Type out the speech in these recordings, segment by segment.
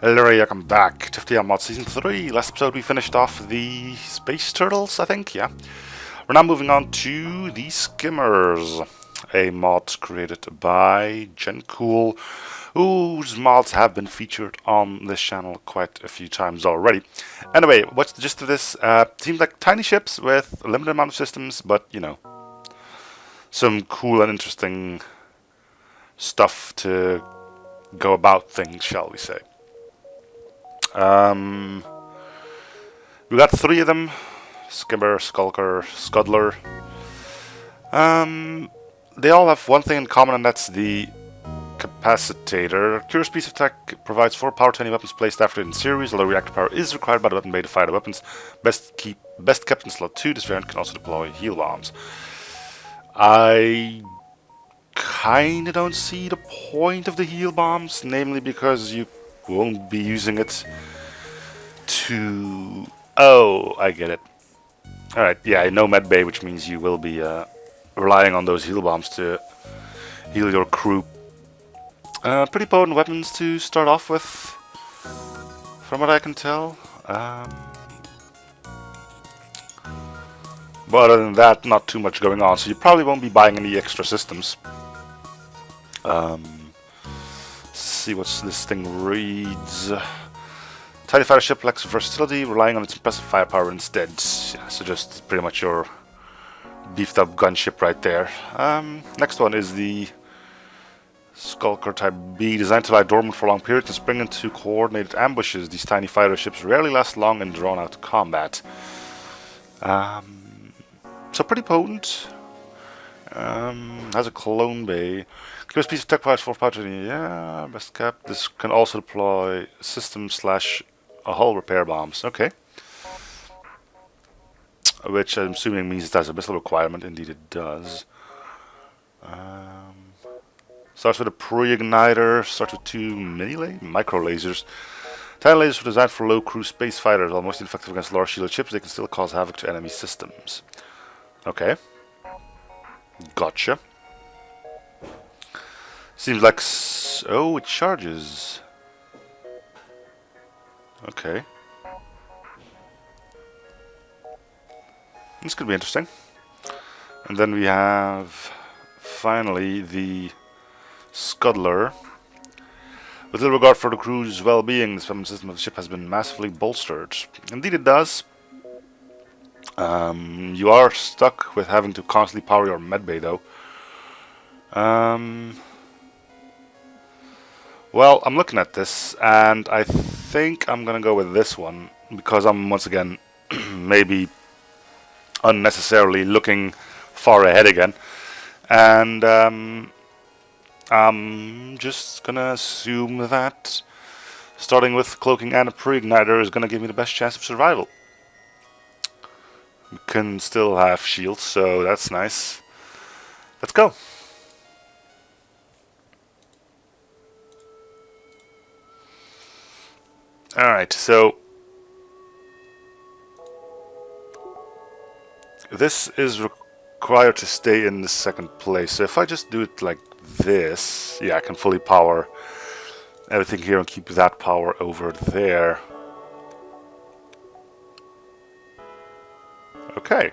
Hello, welcome back to FTL Mods Season 3. Last episode we finished off the Space Turtles, I think, yeah. We're now moving on to the Skimmers, a mod created by Gencool, whose mods have been featured on this channel quite a few times already. Anyway, what's the gist of this? Seems like tiny ships with a limited amount of systems, but, you know, some cool and interesting stuff to go about things, shall we say. We got 3 of them: Skimmer, Skulker, Scuddler. They all have one thing in common, and that's the capacitator. Curious piece of tech provides 4 power to any weapons placed after it in series, although reactor power is required by the weapon bay to fire the weapons. Best kept in slot 2. This variant can also deploy heal bombs. I kinda don't see the point of the heal bombs, namely because you won't be using it to... Oh, I get it. Alright, yeah, no med bay, which means you will be relying on those heal bombs to heal your crew. Pretty potent weapons to start off with, from what I can tell. But other than that, not too much going on, so you probably won't be buying any extra systems. See what this thing reads. Tiny fighter ship lacks versatility, relying on its impressive firepower instead. Yeah, so just pretty much your beefed up gunship right there. Next one is the Skulker Type B, designed to lie dormant for long periods and spring into coordinated ambushes. These tiny fighter ships rarely last long in drawn out combat. So pretty potent. Has a clone bay. Curious piece of tech provides 4 power to yeah, best kept. This can also deploy system / a hull repair bombs. Okay. Which I'm assuming means it has a missile requirement. Indeed it does. Starts with a pre-igniter. Starts with 2 micro lasers. Tiny lasers were designed for low crew space fighters. While most effective against large shielded ships, they can still cause havoc to enemy systems. Okay. Gotcha. Seems like... oh, it charges. Okay. This could be interesting. And then we have... finally, the Scuddler. With little regard for the crew's well-being, this weapon system of the ship has been massively bolstered. Indeed it does. You are stuck with having to constantly power your medbay though. Well, I'm looking at this and I think I'm gonna go with this one because I'm once again maybe unnecessarily looking far ahead again, and I'm just gonna assume that starting with cloaking and a pre-igniter is gonna give me the best chance of survival. We can still have shields, so that's nice. Let's go. Alright, so this is required to stay in the second place. So if I just do it like this, yeah, I can fully power everything here and keep that power over there. Okay.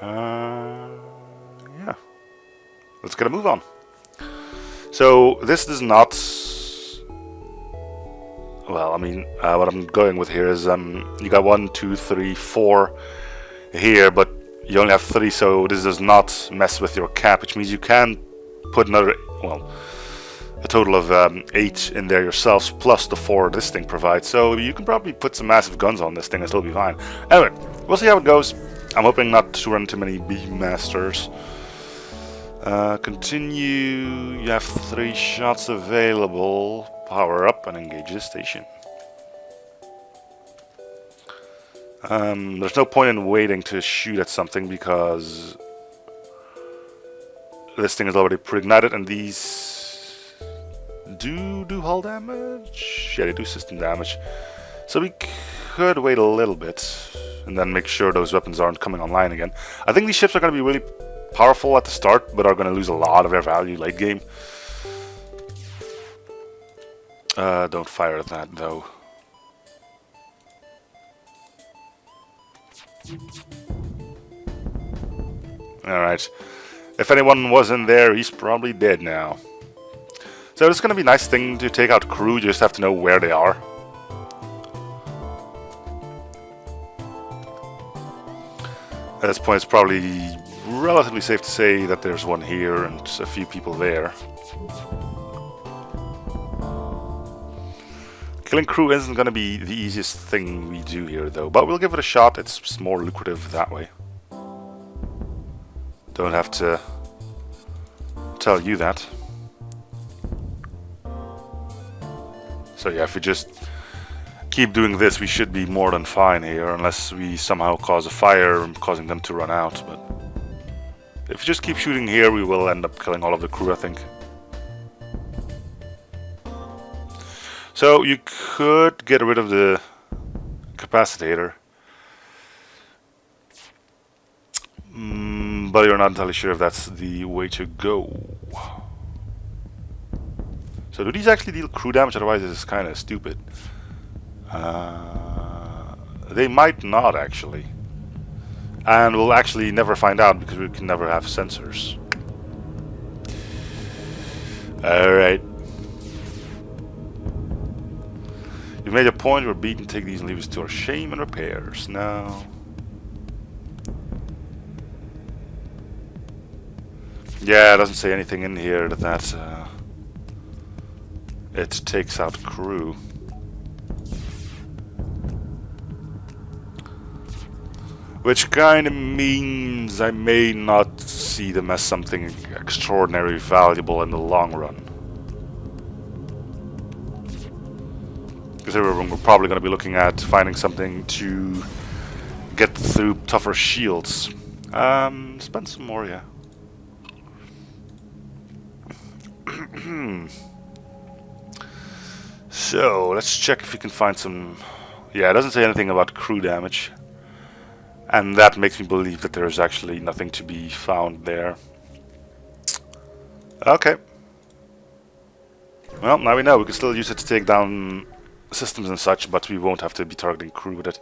Yeah. Let's get a move on. So this does not... well, I mean, what I'm going with here is you got 1, 2, 3, 4 here, but you only have 3, so this does not mess with your cap, which means you can put another, well, a total of 8 in there yourselves, plus the 4 this thing provides. So you can probably put some massive guns on this thing and still be fine. Anyway, we'll see how it goes. I'm hoping not to run too many Beastmasters. Continue. You have 3 shots available. Power up and engage the station. There's no point in waiting to shoot at something because this thing is already pre-ignited, and these do hull damage? Yeah, they do system damage. So we could wait a little bit and then make sure those weapons aren't coming online again. I think these ships are going to be really powerful at the start, but are going to lose a lot of their value late game. Don't fire at that though. Alright. If anyone was in there, he's probably dead now. So it's gonna be a nice thing to take out crew, you just have to know where they are. At this point it's probably relatively safe to say that there's one here and a few people there. Killing crew isn't going to be the easiest thing we do here though, but we'll give it a shot, it's more lucrative that way. Don't have to tell you that. So yeah, if we just keep doing this we should be more than fine here, unless we somehow cause a fire causing them to run out. But if we just keep shooting here we will end up killing all of the crew, I think. So you could get rid of the capacitator, but you're not entirely sure if that's the way to go. So do these actually deal crew damage? Otherwise this is kind of stupid. They might not actually. And we'll actually never find out because we can never have sensors. Alright. You've made a point, we're beaten, take these and leave us to our shame and repairs. No. Yeah, it doesn't say anything in here that it takes out crew. Which kind of means I may not see them as something extraordinarily valuable in the long run. Because we're probably going to be looking at finding something to get through tougher shields. Spend some more, yeah. So, let's check if we can find some... Yeah, it doesn't say anything about crew damage. And that makes me believe that there's actually nothing to be found there. Okay. Well, now we know. We can still use it to take down systems and such, but we won't have to be targeting crew with it.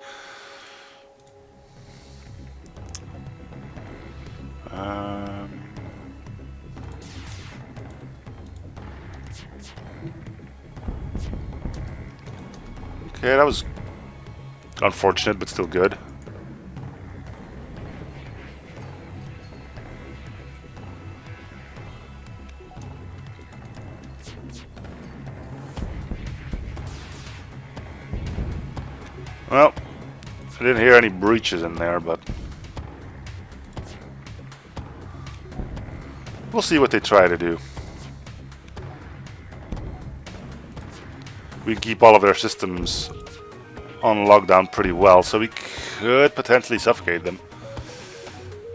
Okay, that was unfortunate, but still good. Well, I didn't hear any breaches in there, but we'll see what they try to do. We can keep all of their systems on lockdown pretty well, so we could potentially suffocate them.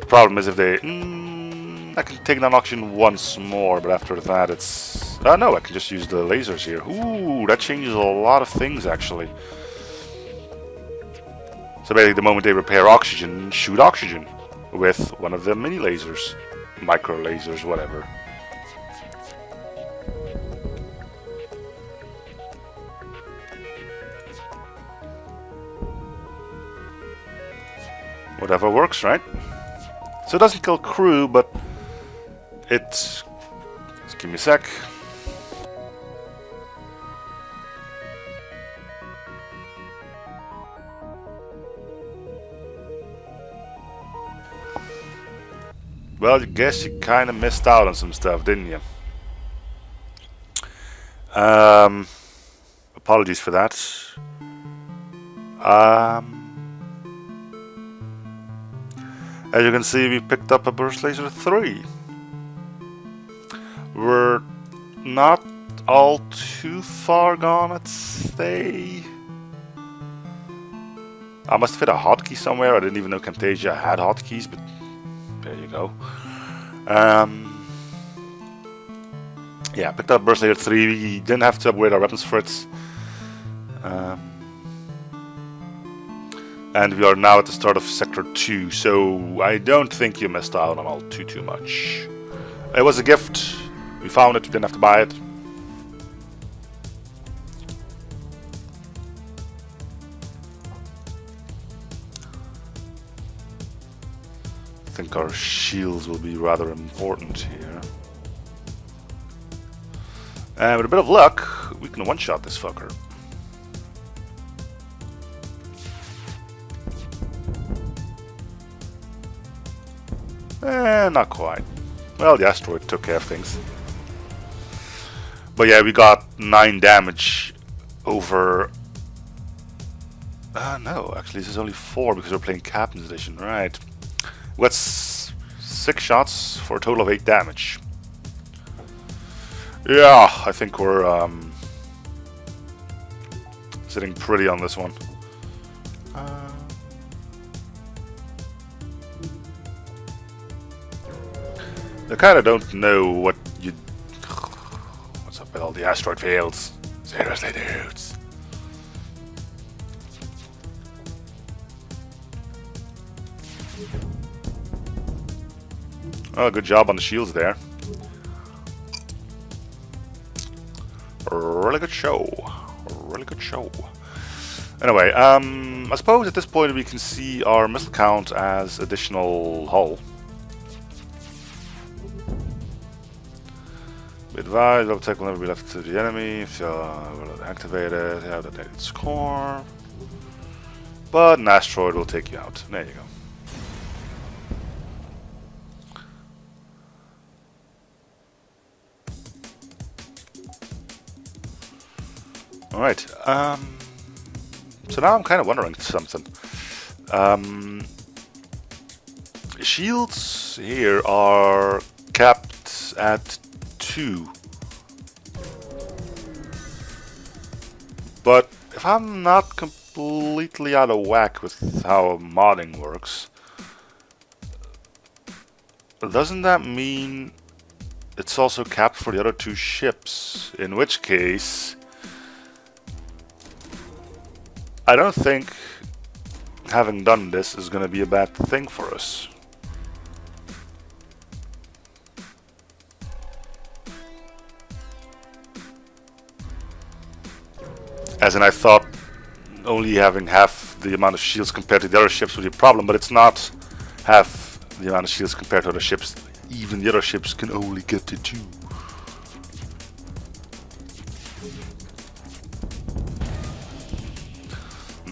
The problem is if they... I can take down oxygen once more, but after that it's... Oh no, I can just use the lasers here. Ooh, that changes a lot of things actually. So basically the moment they repair oxygen, shoot oxygen with one of the mini lasers. Micro lasers, whatever. Whatever works, right? So it doesn't kill crew, but it... Just give me a sec. Well, I guess you kind of missed out on some stuff, didn't you? Apologies for that. As you can see, we picked up a burst laser 3. We're not all too far gone, I'd say. I must have hit a hotkey somewhere. I didn't even know Camtasia had hotkeys, but there you go. Yeah, picked up burst laser 3. We didn't have to upgrade our weapons for it. And we are now at the start of Sector 2, so I don't think you missed out on all too much. It was a gift. We found it, we didn't have to buy it. think our shields will be rather important here. And with a bit of luck, we can one-shot this fucker. Not quite. Well, the asteroid took care of things. But yeah, we got 9 damage over... no, actually this is only 4 because we're playing Captain's Edition, right. What's 6 shots for a total of 8 damage. Yeah, I think we're sitting pretty on this one. I kind of don't know what you... What's up with all the asteroid fields? Seriously, dudes. Oh, good job on the shields there. Really good show. Really good show. Anyway, I suppose at this point we can see our missile count as additional hull. Be advised, object will never be left to the enemy if you activate it, have the needed score. But an asteroid will take you out. There you go. Alright, so now I'm kind of wondering something. Shields here are capped at 2. But if I'm not completely out of whack with how modding works, doesn't that mean it's also capped for the other 2 ships? In which case, I don't think having done this is going to be a bad thing for us. As in, I thought only having half the amount of shields compared to the other ships would be a problem, but it's not half the amount of shields compared to other ships. Even the other ships can only get to 2.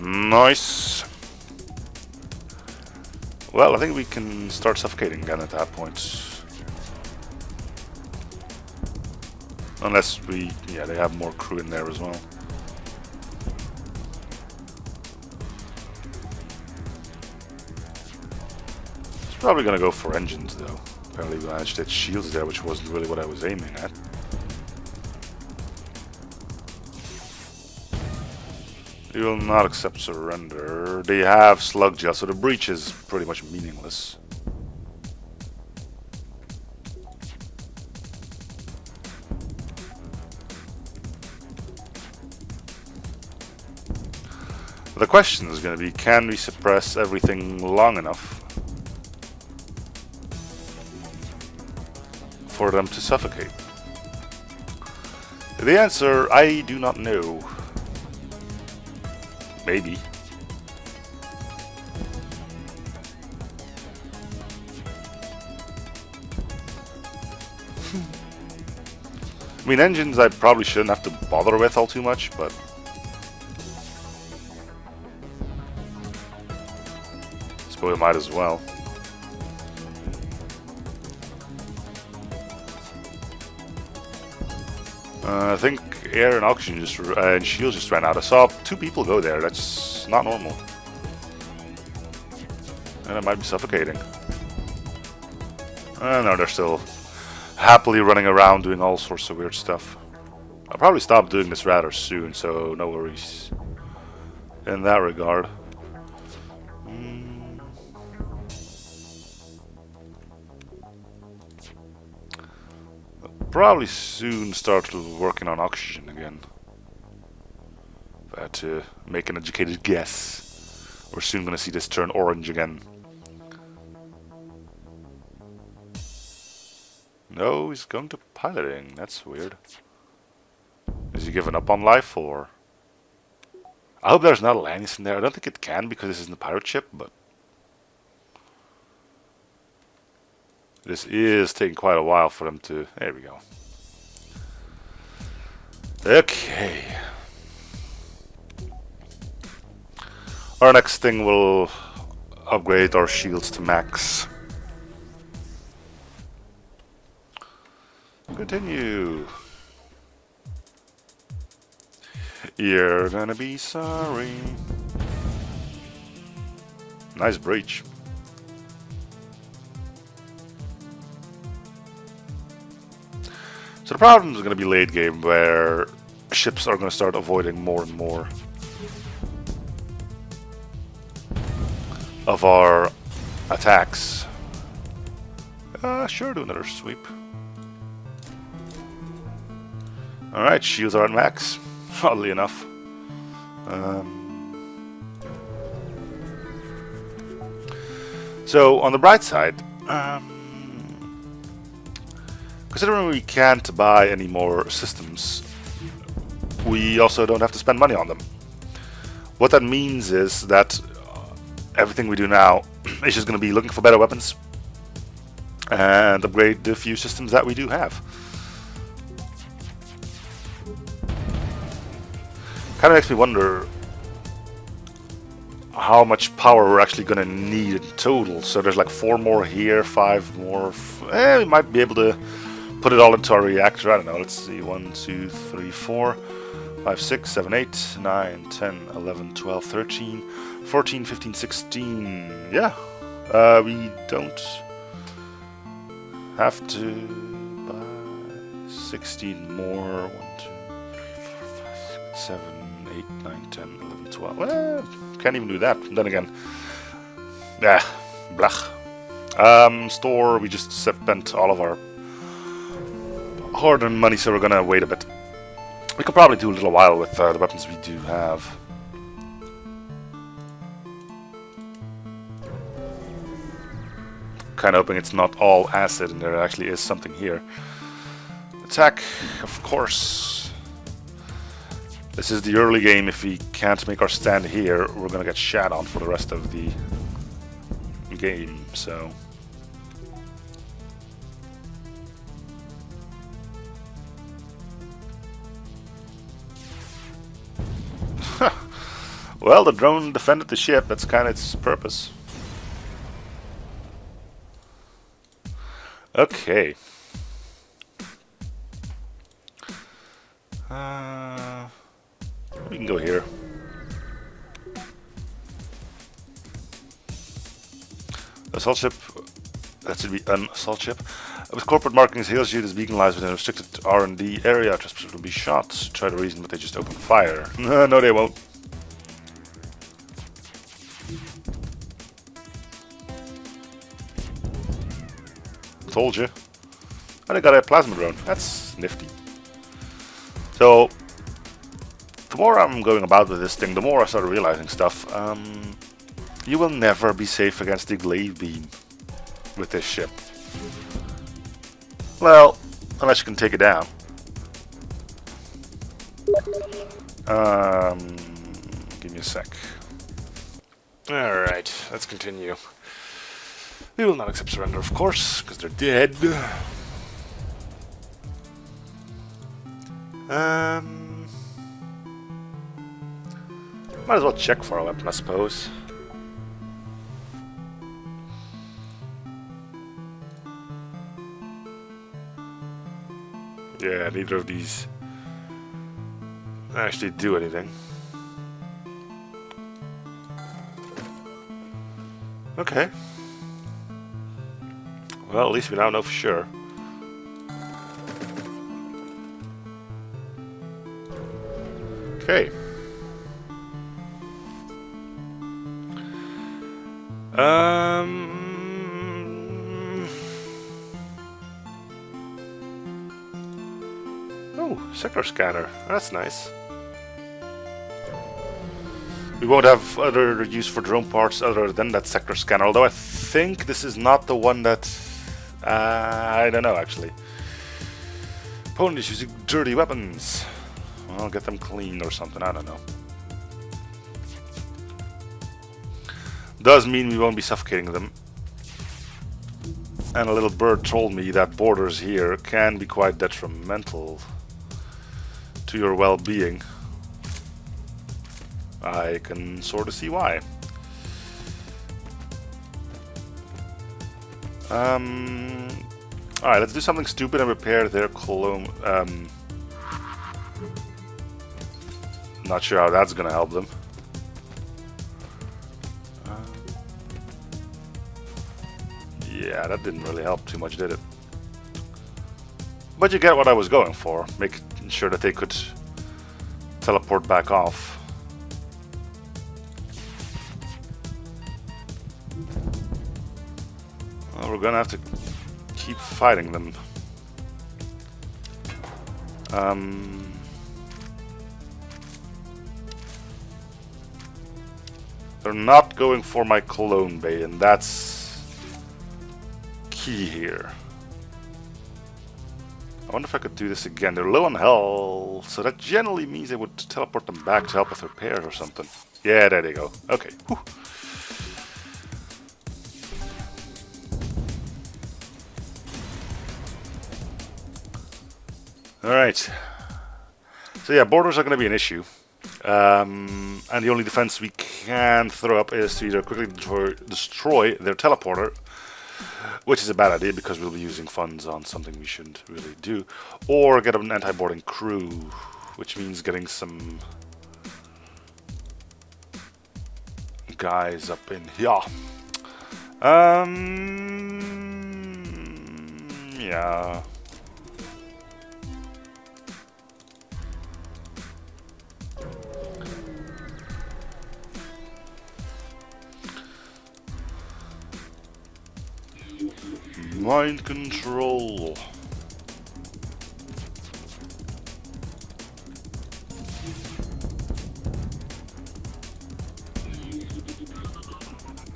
Nice. Well, I think we can start suffocating again at that point. Unless we... yeah, they have more crew in there as well. It's probably gonna go for engines though. Apparently we managed to hit shields there, which wasn't really what I was aiming at. You will not accept surrender. They have slug gel, so the breach is pretty much meaningless. The question is going to be, can we suppress everything long enough for them to suffocate? The answer, I do not know. Maybe. I mean, engines I probably shouldn't have to bother with all too much, but I suppose I might as well. I think air and oxygen just and shields just ran out. I saw 2 people go there. That's not normal. And I might be suffocating. No, they're still happily running around doing all sorts of weird stuff. I'll probably stop doing this rather soon, so no worries in that regard. Probably soon start working on oxygen again. If I had to make an educated guess, we're soon going to see this turn orange again. No, he's going to piloting. That's weird. Is he giving up on life, or? I hope there's not a Lannis in there. I don't think it can because this isn't a pirate ship, but This is taking quite a while for them to... There we go. Okay. Our next thing will upgrade our shields to max. Continue. You're gonna be sorry. Nice breach. So the problem is going to be late game, where ships are going to start avoiding more and more of our attacks. Sure, do another sweep. Alright, shields are at max, oddly enough. So, on the bright side, considering we can't buy any more systems, we also don't have to spend money on them. What that means is that everything we do now is just going to be looking for better weapons and upgrade the few systems that we do have. Kind of makes me wonder how much power we're actually going to need in total. So there's like 4 more here, 5 more. We might be able to put it all into our reactor. I don't know. Let's see. 1, 2, 3, 4, 5, 6, 7, 8, 9, 10, 11, 12, 13, 14, 15, 16. Yeah. We don't have to buy 16 more. 1, 2, 3, 4, 5, 6, 7, 8, 9, 10, 11, 12. Well, can't even do that. Then again, yeah, blech. Store, we just spent all of our hard-earned money, so we're gonna wait a bit. We could probably do a little while with the weapons we do have. Kind of hoping it's not all acid and there actually is something here. Attack, of course. This is the early game. If we can't make our stand here, we're gonna get shat on for the rest of the game, so... Well, the drone defended the ship. That's kind of its purpose. Okay. We can go here. Assault ship. That should be an assault ship. With corporate markings, Hale's unit is beacon lies within a restricted R&D area. Transport will be shot. Try to reason, but they just open fire. No, they won't. Told you. And I got a plasma drone. That's nifty. So, the more I'm going about with this thing, the more I start realizing stuff. You will never be safe against the glaive beam with this ship. Well, unless you can take it down. Give me a sec. Alright, let's continue. We will not accept surrender, of course, because they're dead. Might as well check for a weapon, I suppose. Yeah, neither of these actually do anything. Okay. Well, at least we now know for sure. Okay. Oh, sector scanner. That's nice. We won't have other use for drone parts other than that sector scanner, although I think this is not the one that... I don't know, actually. Opponent is using dirty weapons. Well, get them clean or something, I don't know. Does mean we won't be suffocating them. And a little bird told me that borders here can be quite detrimental to your well-being. I can sort of see why. Alright, let's do something stupid and repair their cologne. Not sure how that's gonna help them. Yeah, that didn't really help too much, did it? But you get what I was going for, making sure that they could teleport back off. Well, we're gonna have to keep fighting them. They're not going for my Cologne Bay, and that's key here. I wonder if I could do this again. They're low on health, so that generally means they would teleport them back to help with repairs or something. Yeah, there they go. Okay. Whew. Alright. So yeah, borders are going to be an issue. And the only defense we can throw up is to either quickly destroy their teleporter, which is a bad idea because we'll be using funds on something we shouldn't really do, or get an anti-boarding crew, which means getting some guys up in here. Yeah. Mind control.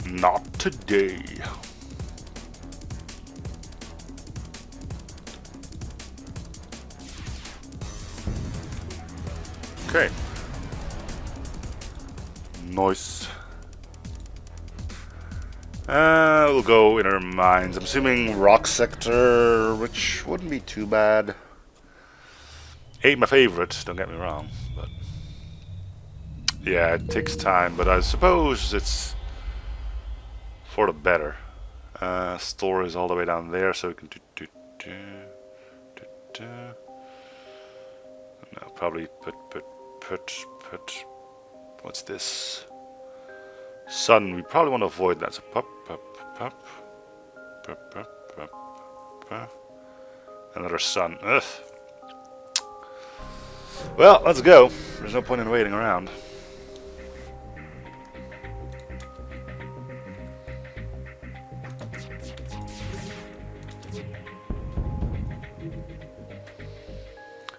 Not today. Okay. Nice. We'll go inner mines. I'm assuming rock sector, which wouldn't be too bad. Ain't my favorite, don't get me wrong, but yeah, it takes time, but I suppose it's for the better. Store is all the way down there, so we can no, probably put what's this? Sun, we probably want to avoid that. So pop. Another sun. Ugh. Well, let's go. There's no point in waiting around.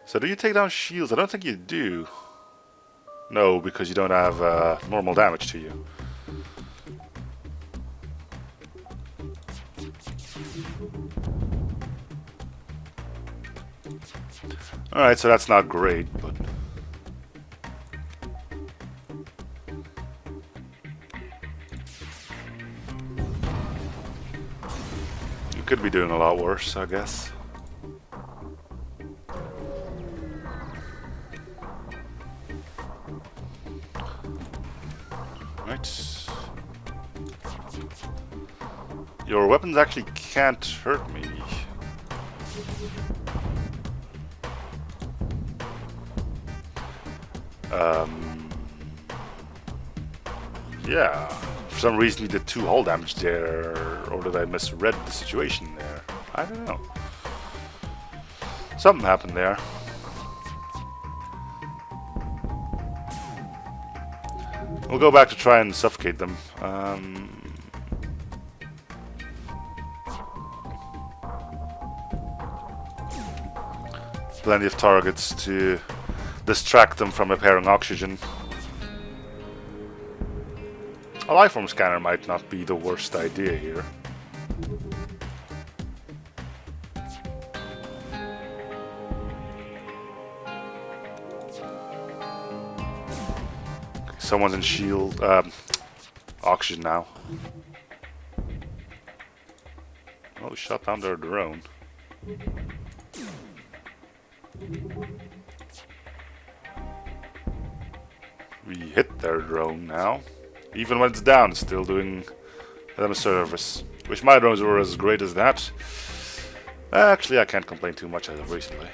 So do you take down shields? I don't think you do. No, because you don't have normal damage to you. Alright, so that's not great, but you could be doing a lot worse, I guess. Right. Your weapons actually can't hurt me. Yeah, for some reason we did 2 hull damage there, or did I misread the situation there? I don't know. Something happened there. We'll go back to try and suffocate them. Plenty of targets to distract them from repairing oxygen. A lifeform scanner might not be the worst idea here. Okay, someone's in shield, oxygen now. Well, we shot down their drone. We hit their drone now. Even when it's down, it's still doing them a service. Wish my drones were as great as that. Actually, I can't complain too much as of recently.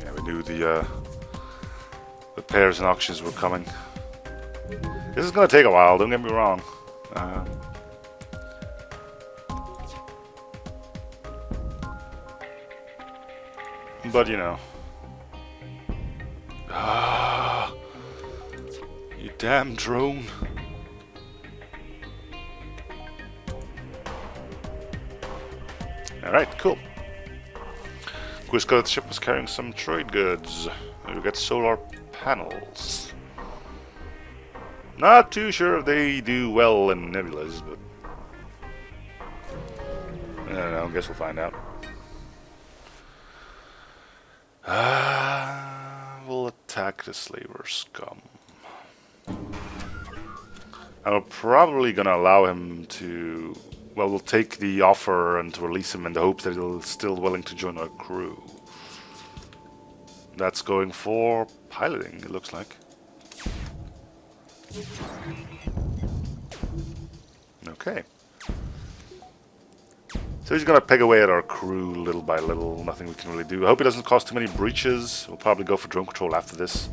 Yeah, we knew the pairs and auctions were coming. This is gonna take a while, don't get me wrong. But you know. Ah, you damn drone. Alright, cool. Quizco's ship was carrying some trade goods. We get solar panels. Not too sure if they do well in nebulas, but I don't know, I guess we'll find out. We'll attack the slaver scum. I'm probably gonna allow him to... Well, we'll take the offer and release him in the hope that he'll still willing to join our crew. That's going for piloting, it looks like. Okay. So he's gonna peg away at our crew little by little, nothing we can really do. I hope he doesn't cause too many breaches. We'll probably go for drone control after this.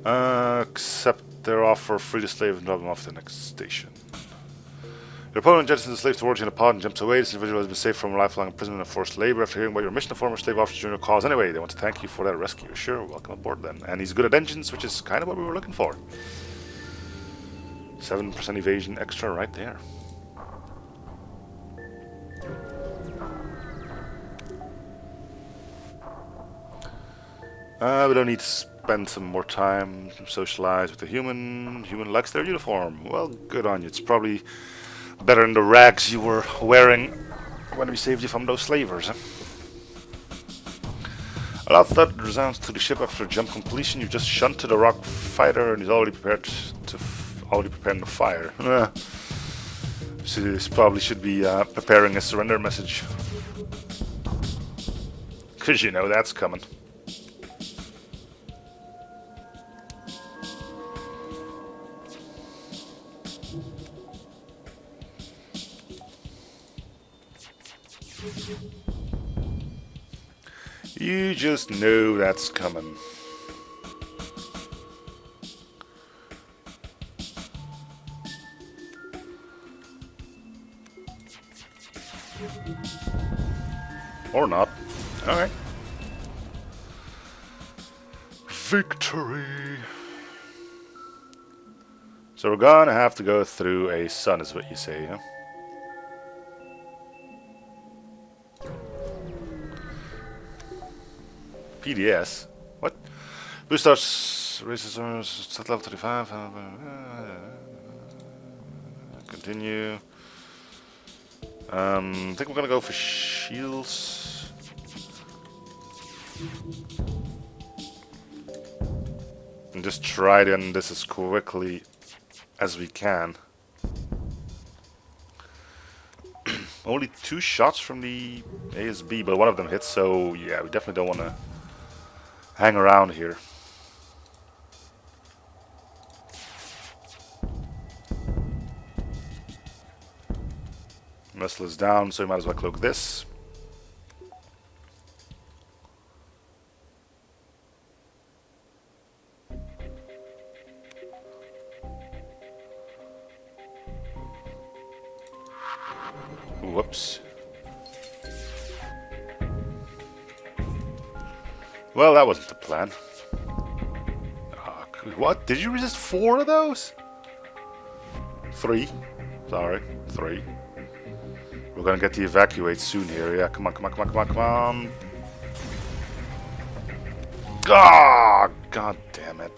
Accept their offer, free the slave and drop them off to the next station. Your opponent jettisons the slave towards you in a pod and jumps away. This individual has been saved from lifelong imprisonment and forced labor. After hearing about your mission, the former slave officers joined your cause anyway. They want to thank you for that rescue. Sure, welcome aboard then. And he's good at engines, which is kind of what we were looking for. 7% evasion extra right there. We don't need to spend some more time to socialize with the human. Human likes their uniform. Well, good on you. It's probably better than the rags you were wearing when we saved you from those slavers. Huh? A loud thud resounds to the ship after jump completion. You've just shunted a rock fighter and he's already prepared to preparing the fire. So this probably should be preparing a surrender message. 'Cause you know that's coming. You just know that's coming. Or not. Alright. Victory! So we're gonna have to go through a sun, is what you say, huh? PDS? What? Boost starts races set level 35. Continue. I think we're gonna go for shields. And just try to end this as quickly as we can. Only 2 shots from the ASB, but one of them hits, so yeah, we definitely don't want to hang around here. Vessel is down, so we might as well cloak this. Whoops. Well, that wasn't the plan. Oh, what? Did you resist 4 of those? 3. Sorry, 3. We're gonna get the evacuate soon here. Yeah, come on, come on, come on, come on, come on. Ah, god damn it.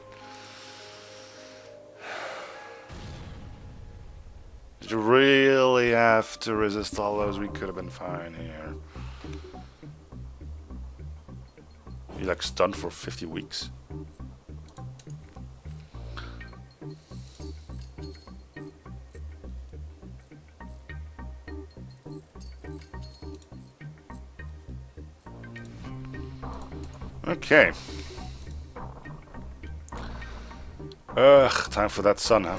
Did you really have have to resist all those, we could have been fine here. You're like stunned for 50 weeks. Okay. Ugh, time for that sun, huh?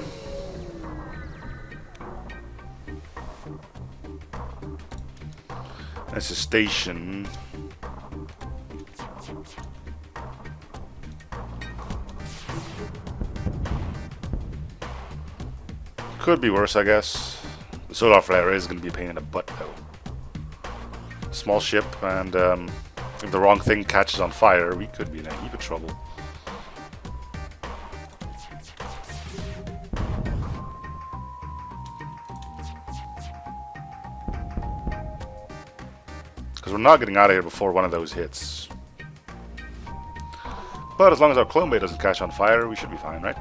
That's a station. Could be worse, I guess. The solar flare is going to be a pain in the butt, though. Small ship, and if the wrong thing catches on fire, we could be in a heap of trouble. Because we're not getting out of here before one of those hits. But as long as our clone bay doesn't catch on fire, we should be fine, right?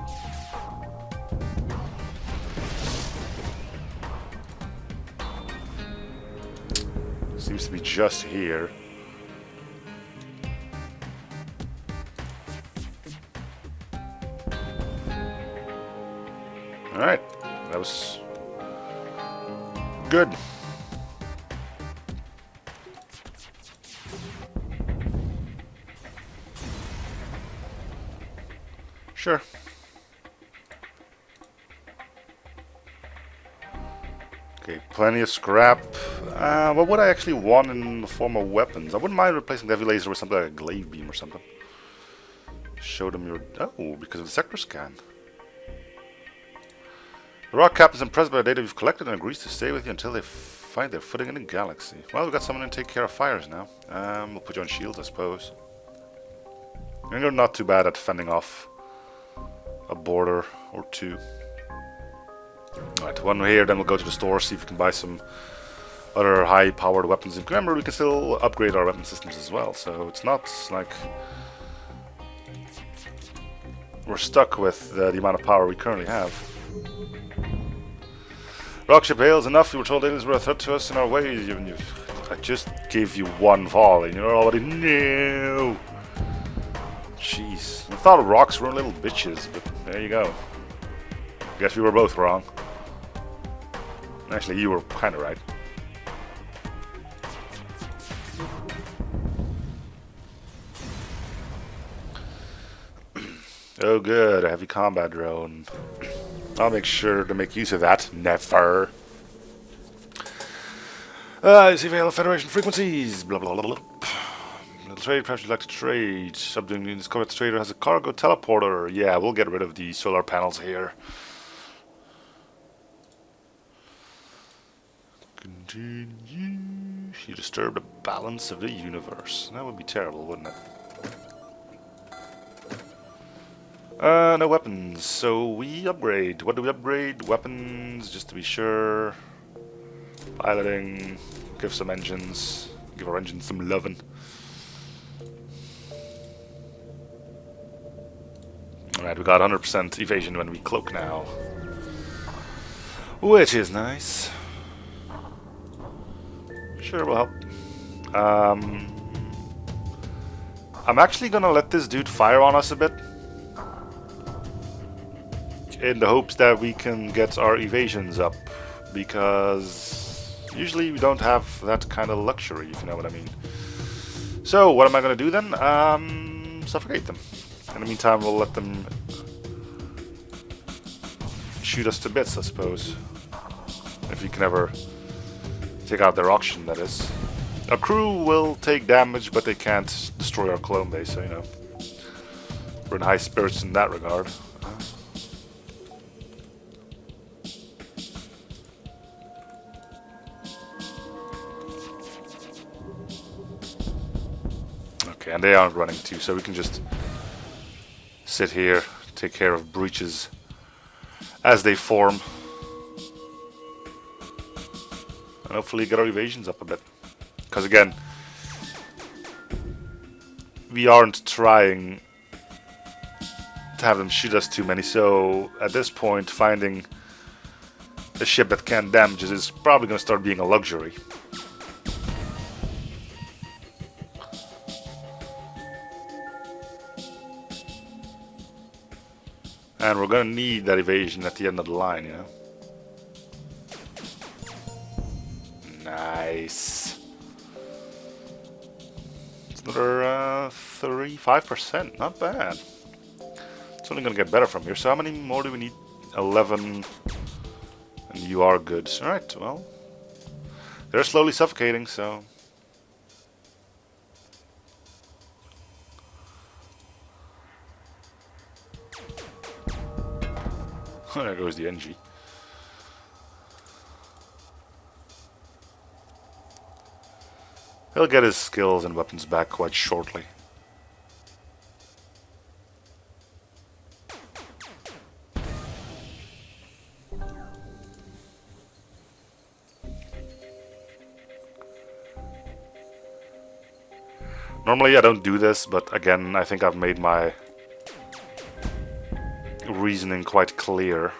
Seems to be just here. Alright, that was good. Sure. Okay, plenty of scrap. What would I actually want in the form of weapons? I wouldn't mind replacing the heavy laser with something like a glaive beam or something. Show them your... Oh, because of the sector scan. The rock captain is impressed by the data we've collected and agrees to stay with you until they find their footing in the galaxy. Well, we've got someone to take care of fires now. We'll put you on shields, I suppose. And you're not too bad at fending off a border or two. Alright, one here, then we'll go to the store, see if we can buy some other high-powered weapons. And remember, we can still upgrade our weapon systems as well, so it's not like we're stuck with the amount of power we currently have. Rockship hails enough. You were told aliens were a threat to us in our ways. I just gave you one volley and you're already... No! Jeez. I thought rocks were little bitches, but there you go. Guess we were both wrong. Actually, you were kind of right. Oh good, a heavy combat drone. I'll make sure to make use of that. Never. See available Federation frequencies. Blah blah blah blah. Little trade, perhaps you'd like to trade. Subdoing the discovered the trader has a cargo teleporter. Yeah, we'll get rid of the solar panels here. Continue. You disturb the balance of the universe. That would be terrible, wouldn't it? No weapons, so we upgrade. What do we upgrade? Weapons, just to be sure. Piloting, give some engines, give our engines some loving. Alright, we got 100% evasion when we cloak now. Which is nice. Sure, will help. I'm actually gonna let this dude fire on us a bit. In the hopes that we can get our evasions up, because usually we don't have that kind of luxury, if you know what I mean. So what am I going to do then? Suffocate them. In the meantime, we'll let them shoot us to bits, I suppose, if you can ever take out their auction, that is. Our crew will take damage, but they can't destroy our clone base, so you know, we're in high spirits in that regard. Okay, and they aren't running too, so we can just sit here, take care of breaches as they form, and hopefully get our evasions up a bit. Because again, we aren't trying to have them shoot us too many, so at this point finding a ship that can't damage is probably going to start being a luxury. And we're going to need that evasion at the end of the line, you know. Nice. It's another 5%. Not bad. It's only going to get better from here. So how many more do we need? 11. And you are good. Alright, well. They're slowly suffocating, so... There goes the NG. He'll get his skills and weapons back quite shortly. Normally I don't do this, but again, I think I've made my reasoning quite clear.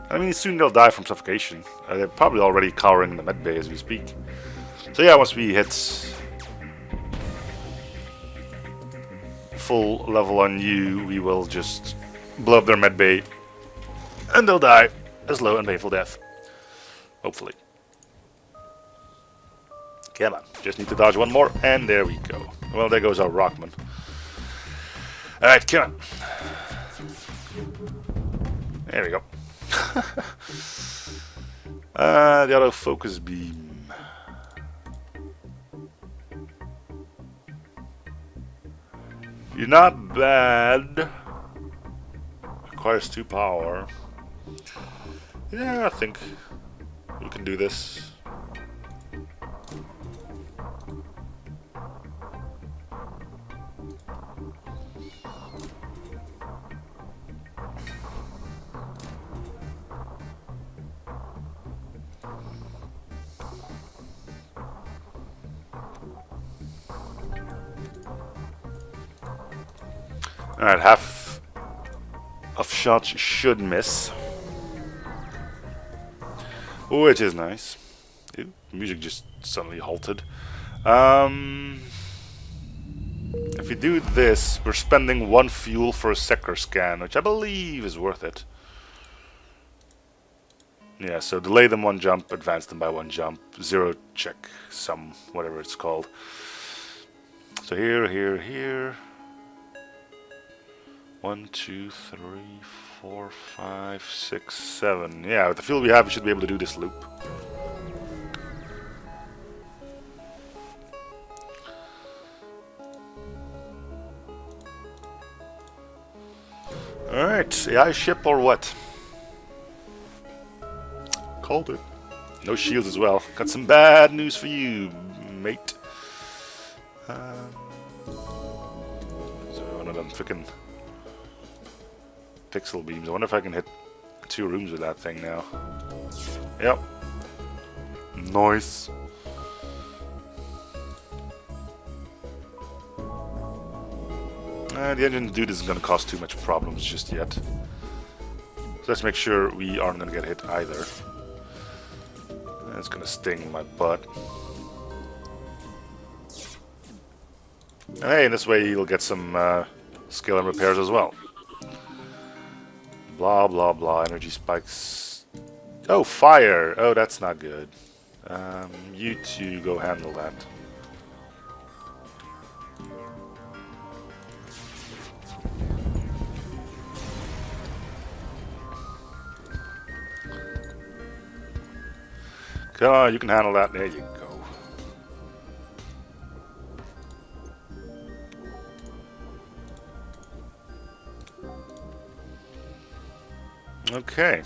I mean, soon they'll die from suffocation. They're probably already cowering the med bay as we speak. So yeah, once we hit full level on you, we will just blow up their med bay and they'll die a slow and painful death. Hopefully. Come on, just need to dodge one more, and there we go. Well, there goes our Rockman. Alright, come on. There we go. The autofocus beam. You're not bad. Requires 2 power. Yeah, I think we can do this. Alright, half of shots should miss. Which is nice. Ew, music just suddenly halted. If we do this, we're spending 1 fuel for a sector scan, which I believe is worth it. Yeah, so delay them 1 jump, advance them by 1 jump, 0 check, sum, whatever it's called. So here. 1, 2, 3, 4, 5, 6, 7. Yeah, with the fuel we have, we should be able to do this loop. Alright, AI ship or what? Called it. No shields as well. Got some bad news for you, mate. So one of them freaking pixel beams. I wonder if I can hit 2 rooms with that thing now. Yep. Nice. The engine dude isn't going to cause too much problems just yet. So let's make sure we aren't going to get hit either. It's going to sting my butt. And hey, in this way you'll get some skill and repairs as well. Blah blah blah, energy spikes. Oh, fire! Oh, that's not good. You two go handle that. Come on, you can handle that. There you go. Okay.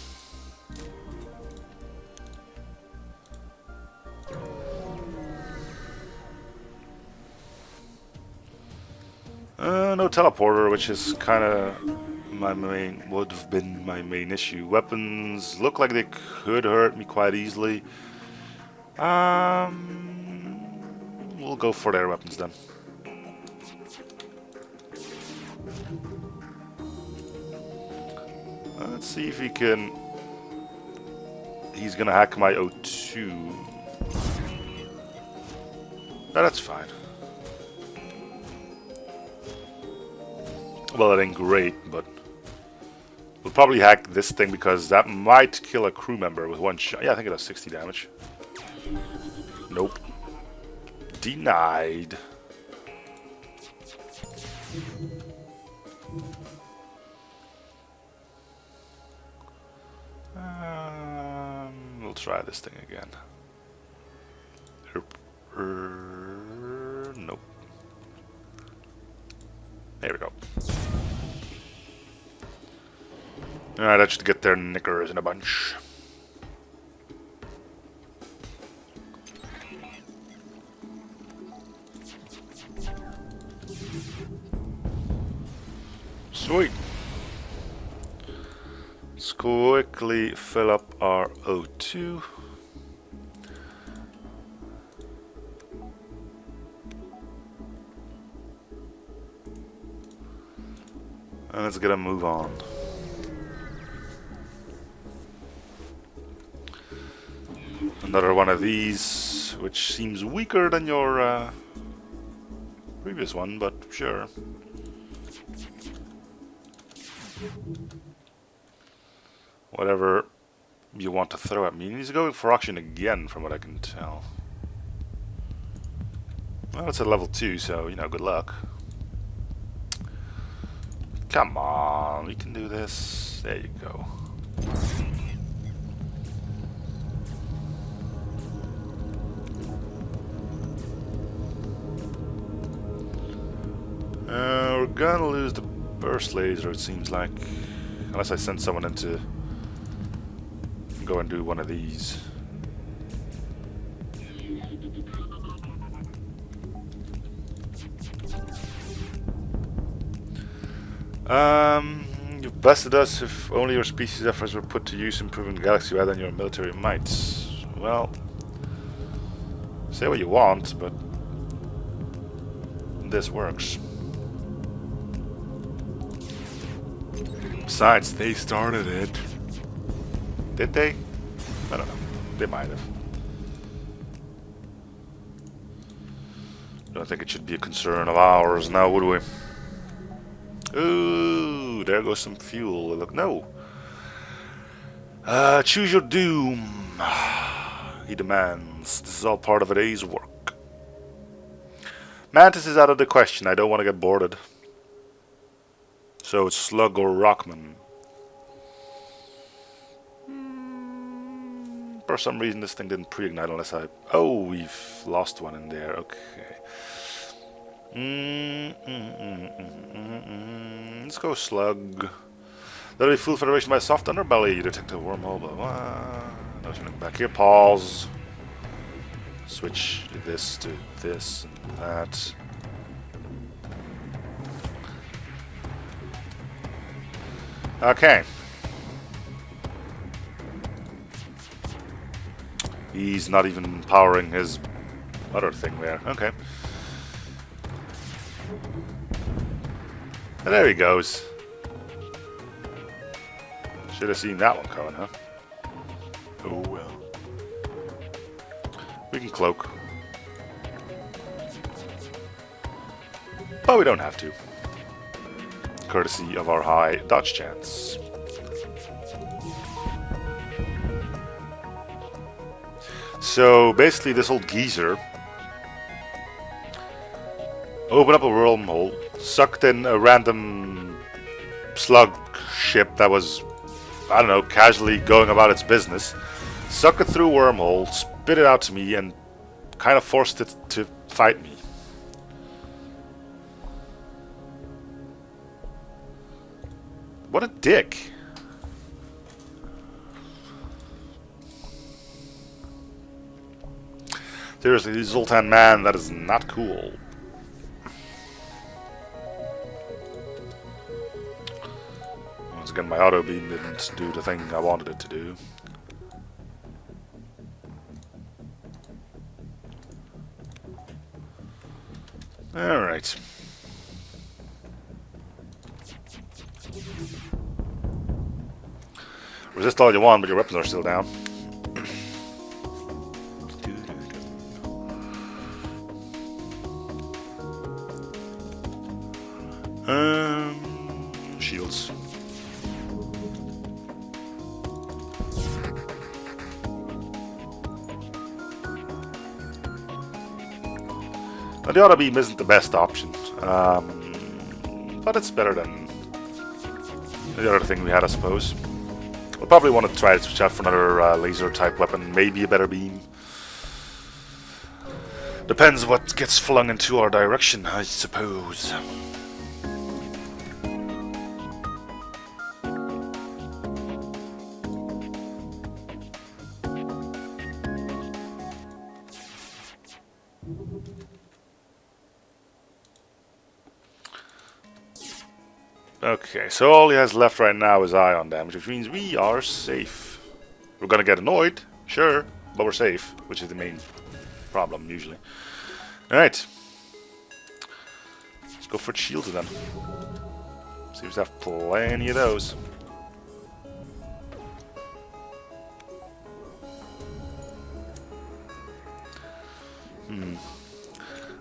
No teleporter, which is kind of would have been my main issue. Weapons look like they could hurt me quite easily. We'll go for their weapons then. Let's see if he can... He's gonna hack my O2. No, that's fine. Well, it ain't great, but... We'll probably hack this thing because that might kill a crew member with one shot. Yeah, I think it does 60 damage. Nope. Denied. We'll try this thing again. Nope. There we go. Alright, that should get their knickers in a bunch. Sweet. Let's quickly fill up our O2. And let's get a move on. Another one of these, which seems weaker than your previous one, but sure. Whatever you want to throw at me. He's going for auction again, from what I can tell. Well, it's at level 2, so, you know, good luck. Come on, we can do this. There you go. We're gonna lose the burst laser, it seems like. Unless I send someone in to go and do one of these. You've busted us. If only your species efforts were put to use improving the galaxy rather than your military might. Well, say what you want, but this works. Besides, they started it. Did they? I don't know. They might have. Don't think it should be a concern of ours now, would we? Ooh, there goes some fuel. Look, no. Choose your doom. He demands. This is all part of a day's work. Mantis is out of the question. I don't want to get boarded. So it's Slug or Rockman. For some reason this thing didn't pre-ignite unless I... Oh, we've lost one in there. Okay. Let's go Slug. That'll be full federation by soft underbelly. You detect a wormhole, blah blah. No turning back here. Pause. Switch this to this and that. Okay. He's not even powering his other thing there. Okay. And there he goes. Should have seen that one coming, huh? Oh well. We can cloak. But we don't have to. Courtesy of our high dodge chance. So basically this old geezer opened up a wormhole, sucked in a random slug ship that was, I don't know, casually going about its business, sucked it through a wormhole, spit it out to me, and kind of forced it to fight me. What a dick. Seriously, Zoltan man, that is not cool. Once again, my auto beam didn't do the thing I wanted it to do. Alright. Resist all you want, but your weapons are still down. Shields. Now, the auto beam isn't the best option, but it's better than the other thing we had, I suppose. We'll probably want to try to switch out for another laser type weapon, maybe a better beam. Depends what gets flung into our direction, I suppose. Okay, so all he has left right now is ion damage, which means we are safe. We're gonna get annoyed, sure, but we're safe, which is the main problem, usually. Alright. Let's go for shields then. Seems to have plenty of those.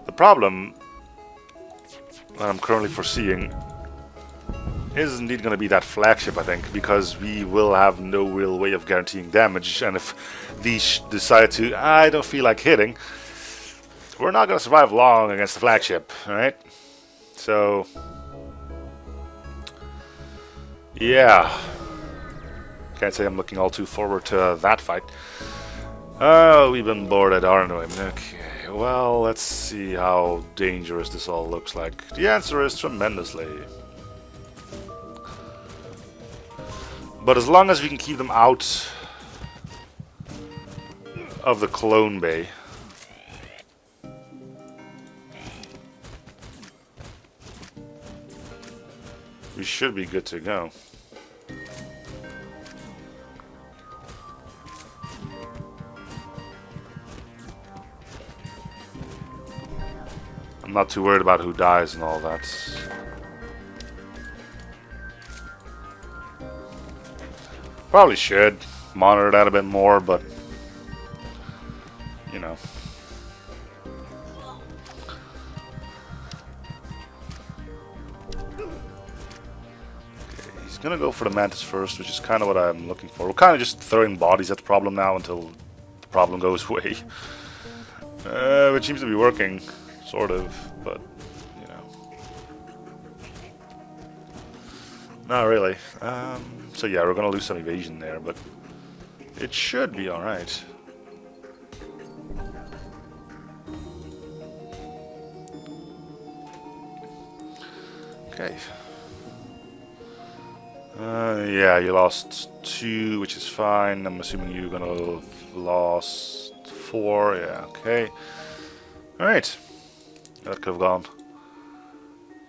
The problem that I'm currently foreseeing is indeed going to be that flagship, I think, because we will have no real way of guaranteeing damage, and if these decide to, I don't feel like hitting, we're not going to survive long against the flagship, alright? So, yeah. Can't say I'm looking all too forward to that fight. Oh, we've been boarded, aren't we? Okay, well, let's see how dangerous this all looks like. The answer is tremendously. But as long as we can keep them out of the clone bay, we should be good to go. I'm not too worried about who dies and all that. Probably should monitor that a bit more, but you know. Okay, he's gonna go for the mantis first, which is kind of what I'm looking for. We're kind of just throwing bodies at the problem now until the problem goes away. Which seems to be working, sort of, but you know. Not really. So yeah, we're gonna lose some evasion there, but it should be alright. Okay. Yeah, you lost 2, which is fine. I'm assuming you're gonna have lost 4. Yeah, okay. Alright. That could have gone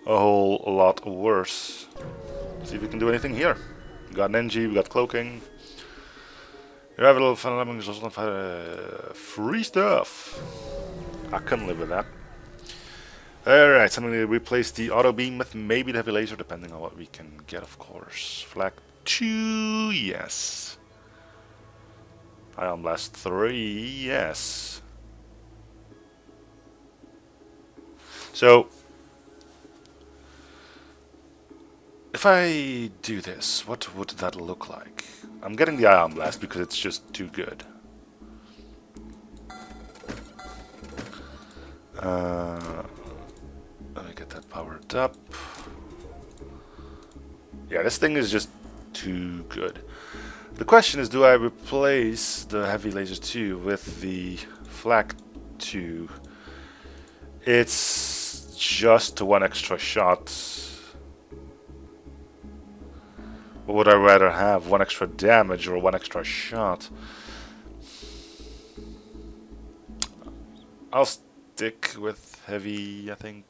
a whole lot worse. See if we can do anything here. We got an NG, we got cloaking. You have a little fun, free stuff. I can live with that. Alright, so I'm going to replace the auto beam with maybe the heavy laser, depending on what we can get, of course. Flag 2, yes. Ion Blast 3, yes. So, if I do this, what would that look like? I'm getting the Ion Blast because it's just too good. Let me get that powered up. Yeah, this thing is just too good. The question is, do I replace the heavy laser 2 with the flak 2? It's just 1 extra shot. What would I rather have? 1 extra damage or 1 extra shot? I'll stick with heavy, I think.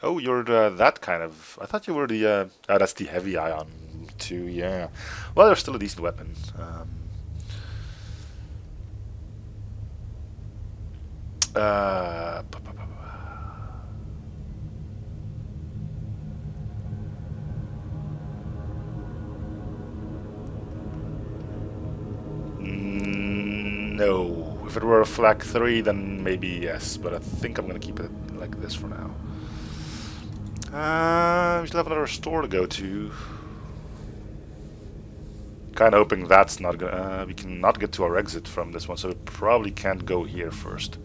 Oh, you're that kind of... I thought you were the... oh, that's the heavy ion too, yeah. Well, they're still a decent weapon. If it were a flag 3, then maybe yes, but I think I'm gonna keep it like this for now. We still have another store to go to. Kinda hoping that's not gonna... we cannot get to our exit from this one, so we probably can't go here first.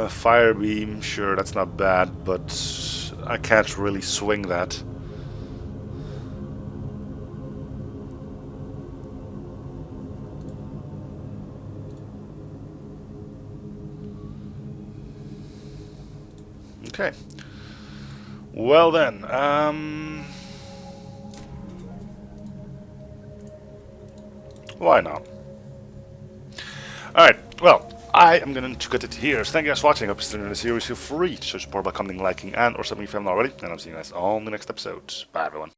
Fire beam, sure, that's not bad, but I can't really swing that. Okay. Well then, why not? Alright, well, I am going to cut it here. So thank you guys for watching. I hope you're enjoying the series. Feel free to show support by commenting, liking, and or subbing if you haven't already. And I'll see you guys on the next episode. Bye everyone.